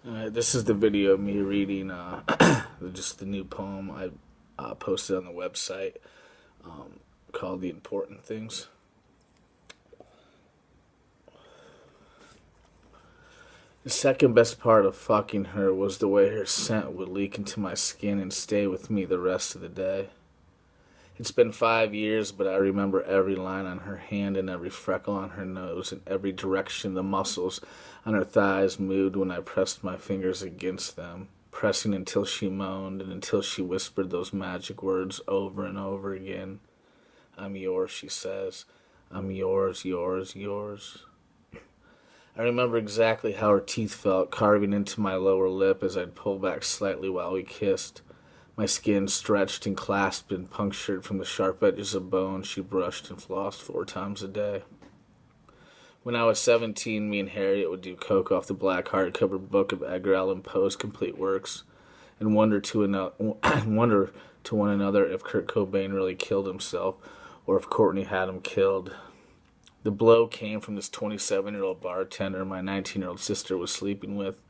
This is the video of me reading just the new poem I posted on the website called The Important Things. The second best part of fucking her was the way her scent would leak into my skin and stay with me the rest of the day. It's been 5 years, but I remember every line on her hand and every freckle on her nose and every direction the muscles on her thighs moved when I pressed my fingers against them, pressing until she moaned and until she whispered those magic words over and over again. "I'm yours," she says. "I'm yours, yours, yours." I remember exactly how her teeth felt carving into my lower lip as I'd pull back slightly while we kissed. My skin stretched and clasped and punctured from the sharp edges of bone she brushed and flossed 4 times a day. When I was 17, me and Harriet would do coke off the black hardcover book of Edgar Allan Poe's complete works and wonder to one another if Kurt Cobain really killed himself or if Courtney had him killed. The blow came from this 27-year-old bartender my 19-year-old sister was sleeping with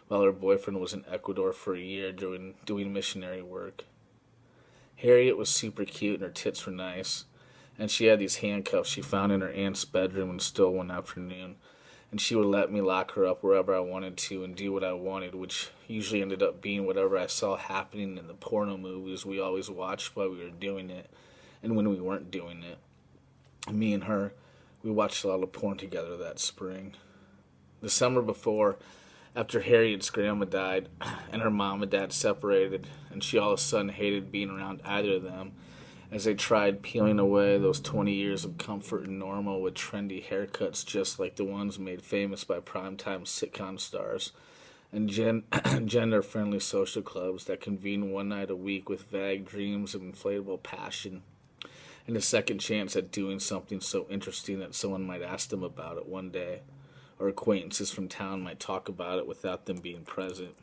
while her boyfriend was in Ecuador for a year doing missionary work. Harriet was super cute and her tits were nice, and she had these handcuffs she found in her aunt's bedroom and stole one afternoon, and she would let me lock her up wherever I wanted to and do what I wanted, which usually ended up being whatever I saw happening in the porno movies we always watched while we were doing it, and when we weren't doing it. Me and her, we watched a lot of porn together that spring. The summer before, after Harriet's grandma died and her mom and dad separated, and she all of a sudden hated being around either of them, as they tried peeling away those 20 years of comfort and normal with trendy haircuts just like the ones made famous by primetime sitcom stars, and gender-friendly social clubs that convene one night a week with vague dreams of inflatable passion, and a second chance at doing something so interesting that someone might ask them about it one day, or acquaintances from town might talk about it without them being present.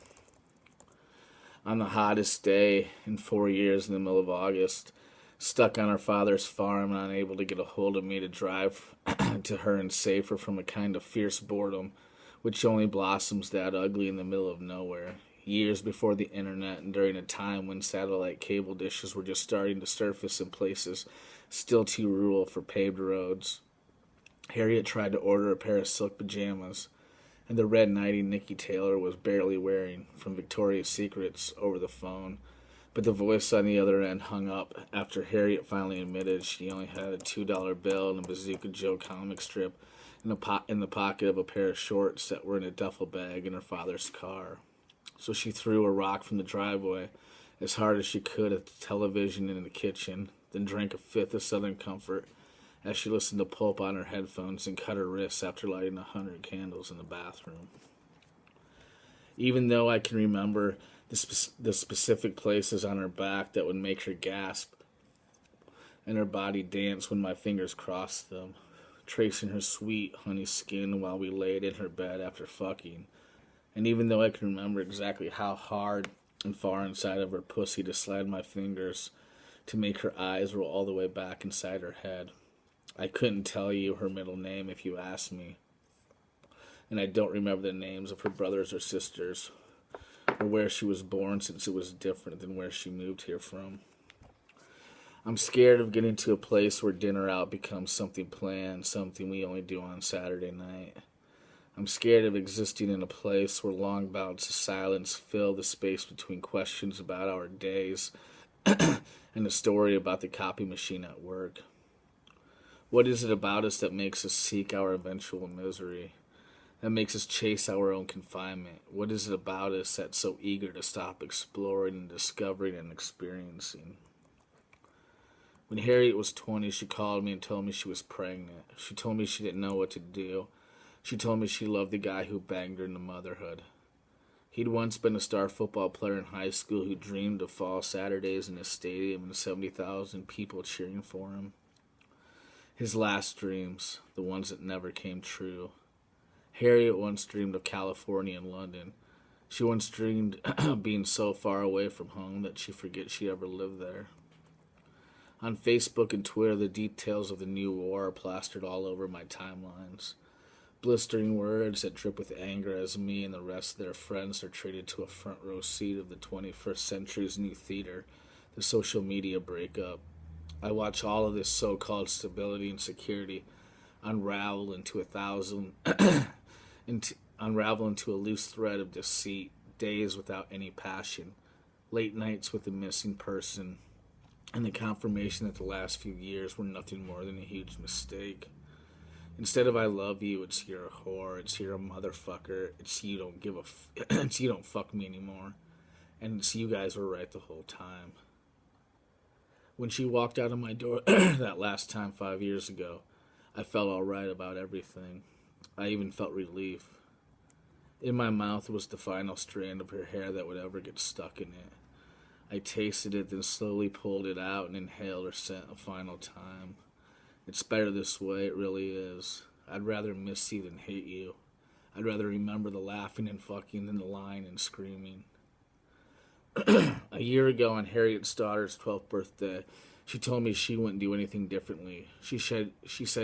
On the hottest day in 4 years in the middle of August, stuck on her father's farm and unable to get a hold of me to drive to her and save her from a kind of fierce boredom, which only blossoms that ugly in the middle of nowhere, years before the internet and during a time when satellite cable dishes were just starting to surface in places still too rural for paved roads. Harriet tried to order a pair of silk pajamas, and the red nightie Nikki Taylor was barely wearing, from Victoria's Secrets, over the phone, but the voice on the other end hung up after Harriet finally admitted she only had a $2 bill and a Bazooka Joe comic strip in the pocket of a pair of shorts that were in a duffel bag in her father's car. So she threw a rock from the driveway as hard as she could at the television in the kitchen, then drank a fifth of Southern Comfort as she listened to Pulp on her headphones and cut her wrists after lighting 100 candles in the bathroom. Even though I can remember the specific places on her back that would make her gasp and her body dance when my fingers crossed them, tracing her sweet, honey skin while we laid in her bed after fucking, and even though I can remember exactly how hard and far inside of her pussy to slide my fingers to make her eyes roll all the way back inside her head, I couldn't tell you her middle name if you asked me, and I don't remember the names of her brothers or sisters, or where she was born since it was different than where she moved here from. I'm scared of getting to a place where dinner out becomes something planned, something we only do on Saturday night. I'm scared of existing in a place where long bouts of silence fill the space between questions about our days and a story about the copy machine at work. What is it about us that makes us seek our eventual misery? That makes us chase our own confinement? What is it about us that's so eager to stop exploring and discovering and experiencing? When Harriet was 20, she called me and told me she was pregnant. She told me she didn't know what to do. She told me she loved the guy who banged her into motherhood. He'd once been a star football player in high school who dreamed of fall Saturdays in a stadium and 70,000 people cheering for him. His last dreams, the ones that never came true. Harriet once dreamed of California and London. She once dreamed of being so far away from home that she forget she ever lived there. On Facebook and Twitter, the details of the new war are plastered all over my timelines. Blistering words that drip with anger as me and the rest of their friends are treated to a front row seat of the 21st century's new theater, the social media breakup. I watch all of this so called stability and security unravel into a thousand, unravel into a loose thread of deceit, days without any passion, late nights with a missing person, and the confirmation that the last few years were nothing more than a huge mistake. Instead of "I love you," it's "you're a whore," it's "you're a motherfucker," it's "you don't give a it's "you don't fuck me anymore," and it's "you guys were right the whole time." When she walked out of my door that last time 5 years ago, I felt alright about everything. I even felt relief. In my mouth was the final strand of her hair that would ever get stuck in it. I tasted it, then slowly pulled it out and inhaled her scent a final time. It's better this way, it really is. I'd rather miss you than hate you. I'd rather remember the laughing and fucking than the lying and screaming. A year ago on Harriet's daughter's 12th birthday, she told me she wouldn't do anything differently. She said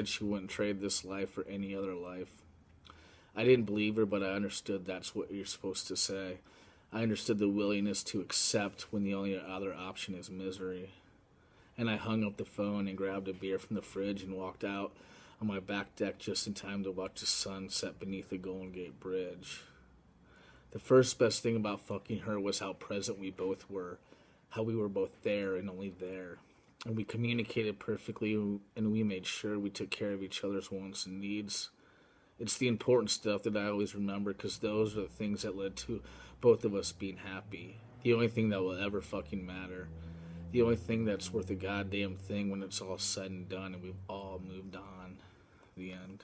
she wouldn't trade this life for any other life. I didn't believe her, but I understood that's what you're supposed to say. I understood the willingness to accept when the only other option is misery. And I hung up the phone and grabbed a beer from the fridge and walked out on my back deck just in time to watch the sun set beneath the Golden Gate Bridge. The first best thing about fucking her was how present we both were, how we were both there and only there. And we communicated perfectly, and we made sure we took care of each other's wants and needs. It's the important stuff that I always remember, because those are the things that led to both of us being happy. The only thing that will ever fucking matter. The only thing that's worth a goddamn thing when it's all said and done and we've all moved on. The end.